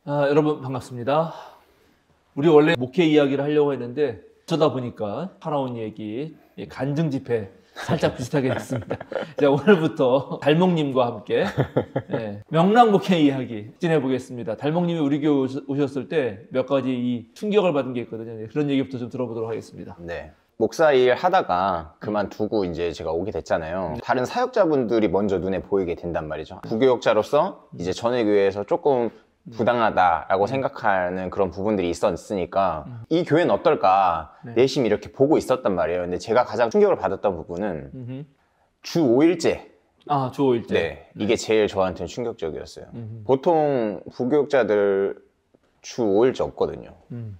여러분 반갑습니다. 우리 원래 목회 이야기를 하려고 했는데 어쩌다 보니까 살아온 얘기, 간증 집회 살짝 비슷하게 됐습니다. 자, 오늘부터 달목님과 함께 명랑 목회 이야기 진행해 보겠습니다. 달목님이 우리 교회 오셨을 때 몇 가지 이 충격을 받은 게 있거든요. 그런 얘기부터 좀 들어보도록 하겠습니다. 네. 목사 일 하다가 그만두고 이제 제가 오게 됐잖아요. 다른 사역자분들이 먼저 눈에 보이게 된단 말이죠. 부교역자로서 이제 전에 교회에서 조금 부당하다라고 생각하는 그런 부분들이 있었으니까 이 교회는 어떨까 내심 이렇게 보고 있었단 말이에요. 근데 제가 가장 충격을 받았던 부분은 주 5일제. 주 5일제. 네. 이게 제일 저한테는 충격적이었어요. 보통 부교역자들 주 5일째 없거든요.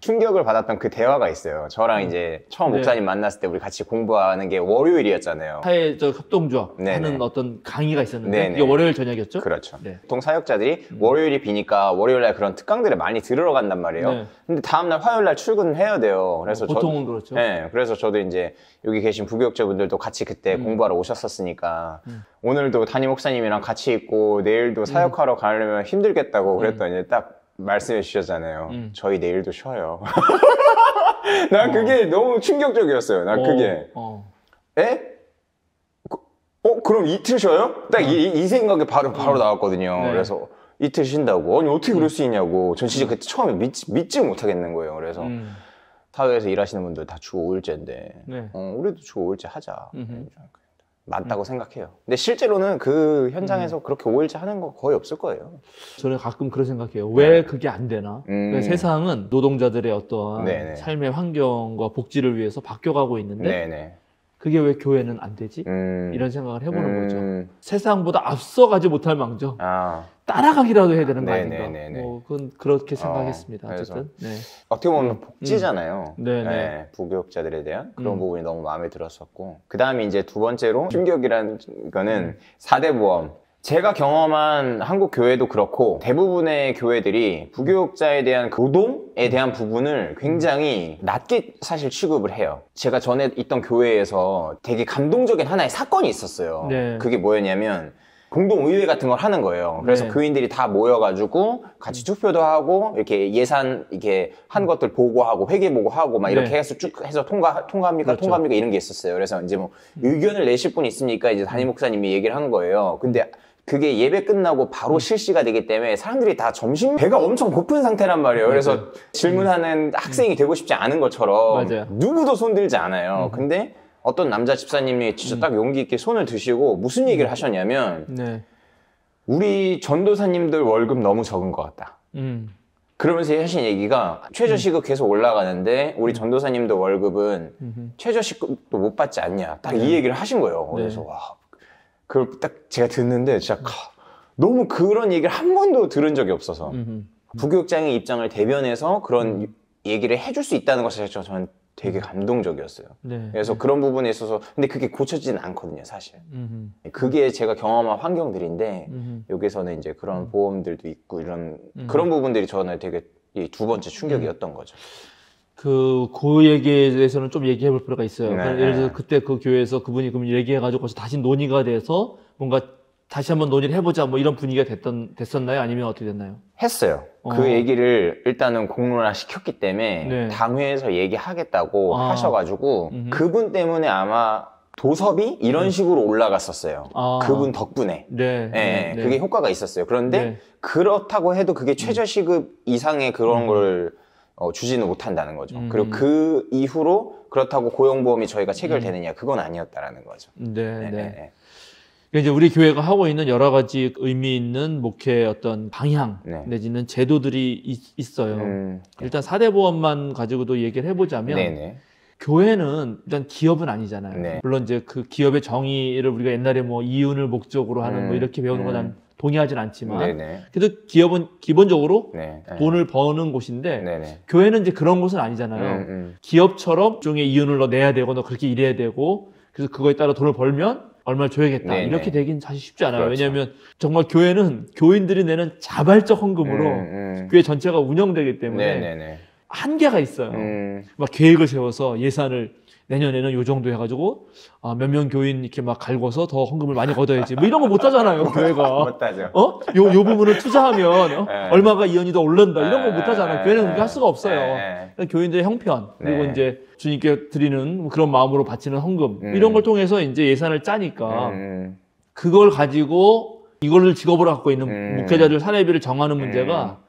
충격을 받았던 그 대화가 있어요. 저랑 이제 처음 목사님 만났을 때 우리 같이 공부하는 게 월요일이었잖아요. 사회적 협동조합 하는 어떤 강의가 있었는데 이게 월요일 저녁이었죠? 그렇죠. 네. 보통 사역자들이 월요일이 비니까 월요일날 그런 특강들을 많이 들으러 간단 말이에요. 근데 다음날 화요일날 출근을 해야 돼요. 그래서 보통은 그렇죠. 네, 그래서 저도 이제 여기 계신 부교역자분들도 같이 그때 공부하러 오셨었으니까 오늘도 담임 목사님이랑 같이 있고 내일도 사역하러 가려면 힘들겠다고 그랬더니 딱 말씀해 주셨잖아요. 저희 내일도 쉬어요. 난 그게 너무 충격적이었어요. 난 그게. 에? 그럼 이틀 쉬어요? 딱 이 생각이 바로 나왔거든요. 네. 그래서 이틀 쉰다고? 아니, 어떻게 그럴 수 있냐고. 전 진짜 그때 처음에 믿지 못하겠는 거예요. 그래서 사회에서 일하시는 분들 다 주 5일째인데, 우리도 주 5일째 하자. 맞다고 생각해요. 근데 실제로는 그 현장에서 그렇게 5일째 하는 거 거의 없을 거예요. 저는 가끔 그런 생각해요. 왜 그게 안 되나? 그러니까 세상은 노동자들의 어떠한 삶의 환경과 복지를 위해서 바뀌어가고 있는데 그게 왜 교회는 안 되지? 이런 생각을 해보는 거죠. 세상보다 앞서가지 못할 망정 따라가기라도 해야 되는 거 아닌가? 그건 그렇게 생각했습니다. 어쨌든 어떻게 보면 복지잖아요. 부교역자들에 대한 그런 부분이 너무 마음에 들었었고, 그 다음에 이제 두 번째로 충격이라는 거는 4대 보험. 제가 경험한 한국 교회도 그렇고 대부분의 교회들이 부교역자에 대한 노동에 대한 부분을 굉장히 낮게 사실 취급을 해요. 제가 전에 있던 교회에서 되게 감동적인 하나의 사건이 있었어요. 그게 뭐였냐면 공동의회 같은 걸 하는 거예요. 그래서 교인들이 다 모여가지고 같이 투표도 하고 이렇게 예산 이렇게 한 것들 보고하고 회계 보고하고 막 이렇게 해서 쭉 해서 통과합니까? 통과합니까? 이런 게 있었어요. 그래서 이제 뭐 의견을 내실 분이 있으니까 이제 담임 목사님이 얘기를 하는 거예요. 근데 그게 예배 끝나고 바로 실시가 되기 때문에 사람들이 다 배가 엄청 고픈 상태란 말이에요. 그래서 질문하는 학생이 되고 싶지 않은 것처럼 누구도 손들지 않아요. 근데 어떤 남자 집사님이 진짜 딱 용기 있게 손을 드시고 무슨 얘기를 하셨냐면 우리 전도사님들 월급 너무 적은 것 같다. 그러면서 하신 얘기가 최저시급 계속 올라가는데 우리 전도사님들 월급은 최저시급도 못 받지 않냐. 딱 이 얘기를 하신 거예요. 그래서 와, 그걸 딱 제가 듣는데 진짜 너무 그런 얘기를 한 번도 들은 적이 없어서 부교역장의 입장을 대변해서 그런 얘기를 해줄 수 있다는 것이 저는 되게 감동적이었어요. 그래서 그런 부분에 있어서 근데 그게 고쳐지지는 않거든요, 사실. 그게 제가 경험한 환경들인데 여기서는 이제 그런 보험들도 있고 이런 그런 부분들이 저는 되게 두 번째 충격이었던 거죠. 그 얘기에 대해서는 좀 얘기해 볼 필요가 있어요. 예를 들어서 그때 그 교회에서 그분이 그럼 얘기해가지고 다시 논의가 돼서 뭔가 다시 한번 논의를 해보자 뭐 이런 분위기가 됐었나요? 아니면 어떻게 됐나요? 했어요. 그 얘기를 일단은 공론화 시켰기 때문에 당회에서 얘기하겠다고 하셔가지고 그분 때문에 아마 도섭이 이런 식으로 올라갔었어요. 그분 덕분에. 그게 효과가 있었어요. 그런데 그렇다고 해도 그게 최저시급 이상의 그런 걸 주지는 못한다는 거죠. 그리고 그 이후로 그렇다고 고용보험이 저희가 체결되느냐 그건 아니었다라는 거죠. 이제 우리 교회가 하고 있는 여러 가지 의미 있는 목회의 어떤 방향 내지는 제도들이 있어요. 일단 4대 보험만 가지고도 얘기를 해보자면 교회는 일단 기업은 아니잖아요. 물론 이제 그 기업의 정의를 우리가 옛날에 뭐 이윤을 목적으로 하는 뭐 이렇게 배우는 건 난 동의하진 않지만 그래도 기업은 기본적으로 돈을 버는 곳인데 교회는 이제 그런 곳은 아니잖아요. 기업처럼 일종의 이윤을 너 내야 되고 너 그렇게 일해야 되고 그래서 그거에 따라 돈을 벌면 얼마를 줘야겠다. 이렇게 되긴 사실 쉽지 않아요. 왜냐하면 정말 교회는 교인들이 내는 자발적 헌금으로 교회 전체가 운영되기 때문에 한계가 있어요. 막 계획을 세워서 예산을 내년에는 요 정도 해가지고 몇 명 교인 이렇게 막 갈궈서 더 헌금을 많이 걷어야지 뭐 이런 거 못 하잖아요. 교회가. 못 하죠. 요 부분을 투자하면 얼마가 이연이 더 오른다 이런 거 못 하잖아요. 교회는 그렇게 할 수가 없어요. 교인들의 형편 그리고 이제 주님께 드리는 그런 마음으로 바치는 헌금 이런 걸 통해서 이제 예산을 짜니까 그걸 가지고 이거를 직업으로 갖고 있는 목회자들 사례비를 정하는 문제가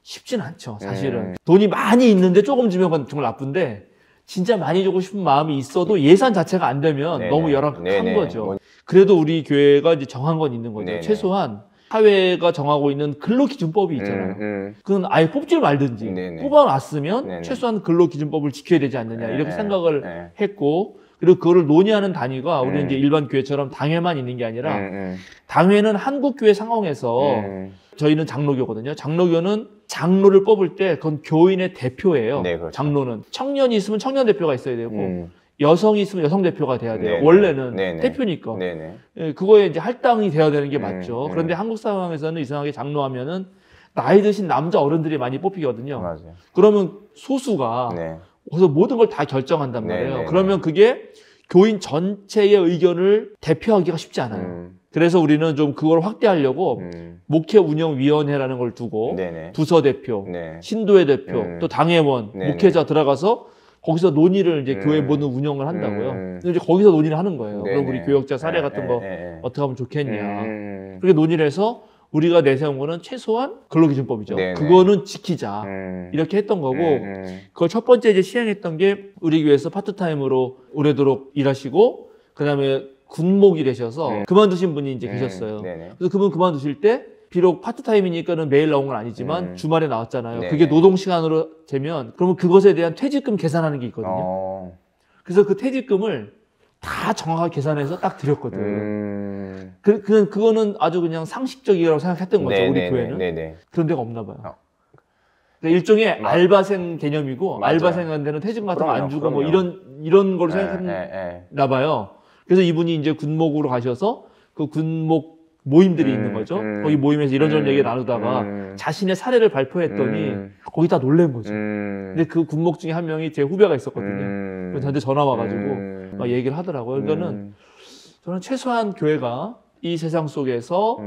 쉽진 않죠. 사실은 돈이 많이 있는데 조금 주면 그건 정말 나쁜데 진짜 많이 주고 싶은 마음이 있어도 예산 자체가 안 되면 너무 열악한 거죠. 그래도 우리 교회가 이제 정한 건 있는 거죠. 최소한 사회가 정하고 있는 근로기준법이 있잖아요. 그건 아예 뽑지 말든지 뽑아놨으면 최소한 근로기준법을 지켜야 되지 않느냐 이렇게 생각을 했고 그리고 그거를 논의하는 단위가 우리는 이제 일반 교회처럼 당회만 있는 게 아니라 당회는 한국교회 상황에서 저희는 장로교거든요. 장로교는 장로를 뽑을 때 그건 교인의 대표예요. 네, 그렇죠. 장로는 청년이 있으면 청년 대표가 있어야 되고 여성이 있으면 여성 대표가 돼야 돼요. 원래는 대표니까. 예, 그거에 이제 할당이 돼야 되는 게 맞죠. 그런데 한국 상황에서는 이상하게 장로하면은 나이 드신 남자 어른들이 많이 뽑히거든요. 맞아요. 그러면 소수가 그래서 모든 걸 다 결정한단 말이에요. 그러면 그게 교인 전체의 의견을 대표하기가 쉽지 않아요. 그래서 우리는 좀 그걸 확대하려고 목회 운영위원회라는 걸 두고 부서 대표, 신도회 대표, 또 당회원, 목회자 들어가서 거기서 논의를 이제 교회 모든 운영을 한다고요. 이제 거기서 논의를 하는 거예요. 그럼 우리 교역자 사례 같은 거 어떻게 하면 좋겠냐. 그렇게 논의를 해서 우리가 내세운 거는 최소한 근로기준법이죠. 그거는 지키자. 이렇게 했던 거고, 그걸 첫 번째 이제 시행했던 게 우리 교회에서 파트타임으로 오래도록 일하시고, 그 다음에 군목이 되셔서 그만두신 분이 이제 계셨어요. 그래서 그분 그만두실 때, 비록 파트타임이니까는 매일 나온 건 아니지만 주말에 나왔잖아요. 그게 노동시간으로 되면, 그러면 그것에 대한 퇴직금 계산하는 게 있거든요. 그래서 그 퇴직금을 다 정확하게 계산해서 딱 드렸거든. 그거는 아주 그냥 상식적이라고 생각했던 거죠, 우리 교회는. 그런 데가 없나 봐요. 그러니까 일종의 알바생 개념이고, 알바생한테는 퇴직금 같은 거 안 주고, 뭐 이런 걸로 생각했나 봐요. 그래서 이분이 이제 군목으로 가셔서 그 군목 모임들이 있는 거죠. 거기 모임에서 이런저런 얘기 나누다가 자신의 사례를 발표했더니 거기 다 놀란 거죠. 근데 그 군목 중에 한 명이 제 후배가 있었거든요. 그래서 저한테 전화 와가지고 막 얘기를 하더라고요. 그러니까는 저는 최소한 교회가 이 세상 속에서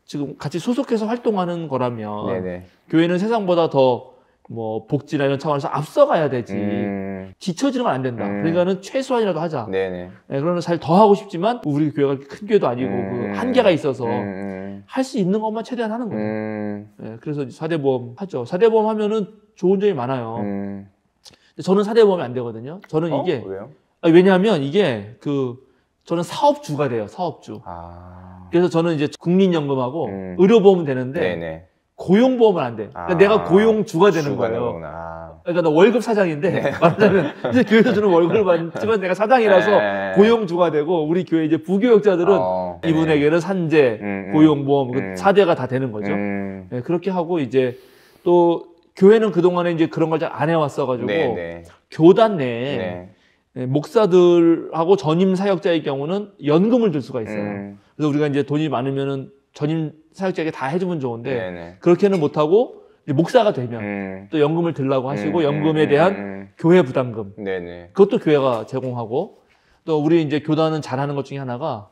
지금 같이 소속해서 활동하는 거라면 교회는 세상보다 더 뭐 복지나 이런 차원에서 앞서가야 되지 뒤처지는 건 안 된다. 그러니까는 최소한이라도 하자. 그러면 잘 더 하고 싶지만 우리 교회가 큰 교회도 아니고 그 한계가 있어서 할 수 있는 것만 최대한 하는 거예요. 그래서 4대 보험 하죠. 4대 보험 하면은 좋은 점이 많아요. 근데 저는 4대 보험이 안 되거든요. 저는 이게 왜요? 왜냐하면 이게 저는 사업주가 돼요. 사업주. 그래서 저는 이제 국민연금하고 의료보험은 되는데 고용보험은 안 돼. 그러니까 내가 고용주가 되는 거예요. 그러니까 나 월급 사장인데 말하자면 이제 교회에서 주는 월급을 받지만 내가 사장이라서 고용주가 되고 우리 교회 이제 부교역자들은 이분에게는 산재, 고용보험, 그 4대가 다 되는 거죠. 그렇게 하고 이제 또 교회는 그동안에 이제 그런 걸 잘 안 해왔어가지고 교단 내에 목사들하고 전임 사역자의 경우는 연금을 들 수가 있어요. 그래서 우리가 이제 돈이 많으면은 전임 사역자에게 다 해주면 좋은데 그렇게는 못하고 목사가 되면 또 연금을 들라고 하시고 연금에 대한 교회 부담금 그것도 교회가 제공하고 또 우리 이제 교단은 잘하는 것 중에 하나가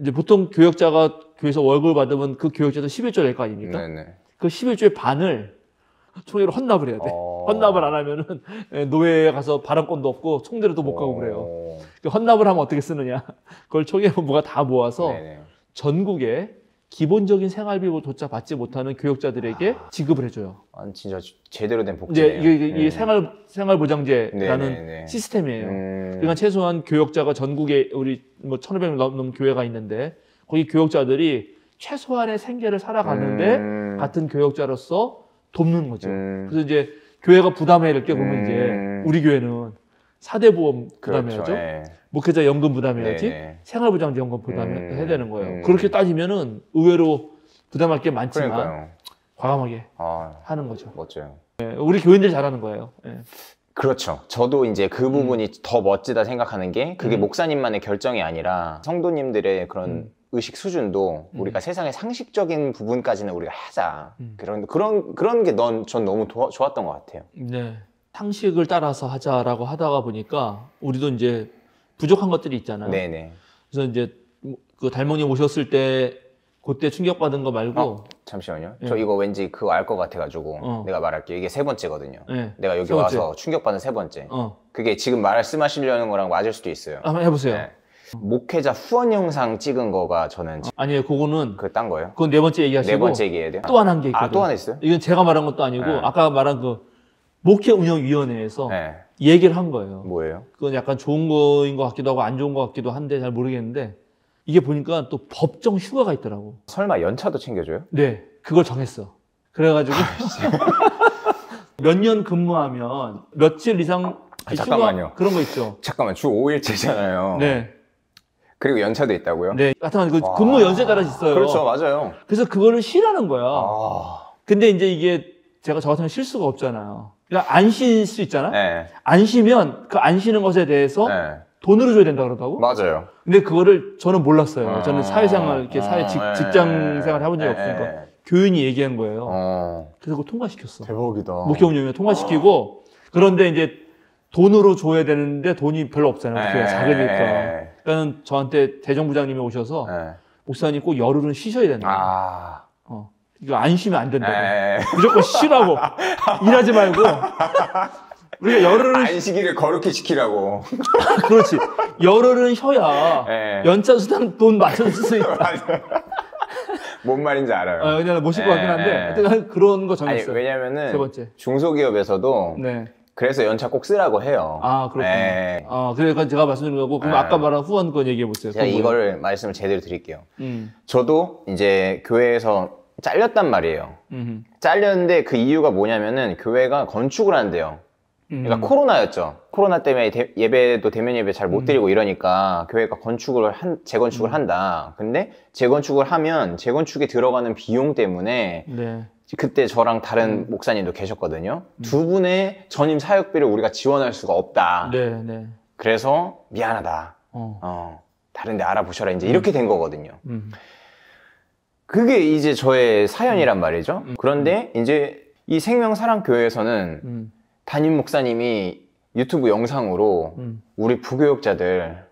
이제 보통 교역자가 교회에서 월급을 받으면 그 교역자도 11조 낼 거 아닙니까? 그 11조의 반을 총회로 헌납을 해야 돼. 헌납을 안 하면은 노예에 가서 발언권도 없고 총대로도 못 가고 그래요. 헌납을 하면 어떻게 쓰느냐? 그걸 총회부가 다 모아서 전국에 기본적인 생활비조차 받지 못하는 교역자들에게 지급을 해줘요. 진짜 제대로 된 복지네요. 이게 생활보장제라는 시스템이에요. 그러니까 최소한 교역자가 전국에 우리 뭐 1,500명 넘는 교회가 있는데 거기 교역자들이 최소한의 생계를 살아가는데 같은 교역자로서 돕는 거죠. 그래서 이제 교회가 부담해야 될 게 보면 이제 우리 교회는 4대 보험 부담해야죠. 목회자 연금 부담해야지 생활보장제 연금 부담해야 되는 거예요. 그렇게 따지면은 의외로 부담할 게 많지만 과감하게 하는 거죠. 멋져요. 우리 교인들이 잘하는 거예요. 그렇죠. 저도 이제 그 부분이 더 멋지다 생각하는 게 그게 목사님만의 결정이 아니라 성도님들의 그런 의식 수준도 우리가 세상의 상식적인 부분까지는 우리가 하자. 그런 게 전 너무 좋았던 것 같아요. 네. 상식을 따라서 하자라고 하다가 보니까 우리도 이제 부족한 것들이 있잖아요. 네네. 그래서 이제 그 달몽님 오셨을 때 그때 충격받은 거 말고 잠시만요. 네. 저 이거 왠지 그거 알 것 같아가지고 내가 말할게요. 이게 세 번째거든요. 네. 내가 여기 와서 충격받은 세 번째. 그게 지금 말씀하시려는 거랑 맞을 수도 있어요. 한번 해보세요. 네. 목회자 후원 영상 찍은 거가 저는 아니에요. 그거는 그 딴 거예요? 그건 네 번째 얘기하시고 네 번째 얘기해야 돼요? 또 하나 한 게 있거든요. 또 하나 있어요? 이건 제가 말한 것도 아니고 네. 아까 말한 그 목회 운영위원회에서 네. 얘기를 한 거예요. 뭐예요? 그건 약간 좋은 거인 것 같기도 하고 안 좋은 것 같기도 한데 잘 모르겠는데 이게 보니까 또 법정 휴가가 있더라고. 설마 연차도 챙겨줘요? 네, 그걸 정했어. 그래가지고 몇 년 근무하면 며칠 이상 잠깐만요. 그런 거 있죠. 잠깐만, 주 5일째잖아요. 네. 그리고 연차도 있다고요? 네. 하여튼 그 근무 연수에 따라 있어요. 그렇죠, 맞아요. 그래서 그거를 쉬라는 거야. 근데 이제 이게 제가 저 같은 쉴 수가 없잖아요. 그러니까 안 쉴 수 있잖아. 네. 안 쉬면 그 안 쉬는 것에 대해서 네. 돈으로 줘야 된다 그러더라고. 맞아요. 근데 그거를 저는 몰랐어요. 저는 사회생활, 이렇게 직장 생활 해본 적이 없으니까. 교인이 얘기한 거예요. 그래서 그거 통과시켰어. 대박이다. 목회운영위원회 통과시키고, 그런데 이제 돈으로 줘야 되는데 돈이 별로 없잖아요. 목회가 작으니까. 그러니까 저한테 대정부장님이 오셔서, 목사님 꼭 열흘은 쉬셔야 된다. 이거 안 쉬면 안 된다고. 무조건 쉬라고. 일하지 말고. 우리가 열흘은 안식일을 거룩히 지키라고. 그렇지. 열흘은 쉬어야 연차 수당 돈 맞춰줄 수 있다. 뭔 말인지 알아요. 왜냐면 못 쉴 것 같긴 한데 하여튼 그런 거 정했어요. 왜냐면은 세 번째. 중소기업에서도 그래서 연차 꼭 쓰라고 해요. 그렇구나. 그러니까 제가 말씀드린 거고 그럼 아까 말한 후원 건 얘기해 보세요. 제가 이거를 말씀을 제대로 드릴게요. 저도 이제 교회에서 잘렸단 말이에요. 잘렸는데 그 이유가 뭐냐면은 교회가 건축을 한대요. 그러니까 코로나였죠. 코로나 때문에 예배도 대면 예배 잘 못 드리고 이러니까 교회가 재건축을 한다. 근데 재건축을 하면 재건축에 들어가는 비용 때문에 그때 저랑 다른 목사님도 계셨거든요. 두 분의 전임 사역비를 우리가 지원할 수가 없다. 그래서 미안하다. 다른 데 알아보셔라. 이제 이렇게 된 거거든요. 그게 이제 저의 사연이란 말이죠. 그런데 이제 이 생명사랑교회에서는 담임 목사님이 유튜브 영상으로 우리 부교역자들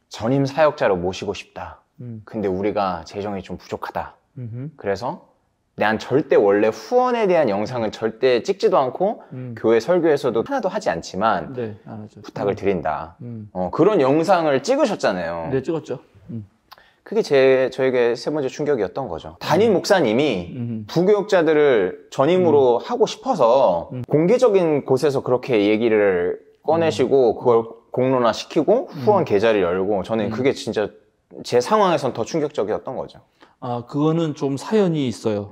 전임 사역자로 모시고 싶다. 근데 우리가 재정이 좀 부족하다. 그래서 난 절대 원래 후원에 대한 영상은 절대 찍지도 않고 교회 설교에서도 하나도 하지 않지만 안 하죠. 부탁을 드린다. 그런 영상을 찍으셨잖아요. 네, 찍었죠. 그게 저에게 세 번째 충격이었던 거죠. 담임 목사님이 부교역자들을 전임으로 하고 싶어서 공개적인 곳에서 그렇게 얘기를 꺼내시고 그걸 공론화시키고 후원 계좌를 열고 저는 그게 진짜 제 상황에선 더 충격적이었던 거죠. 그거는 좀 사연이 있어요.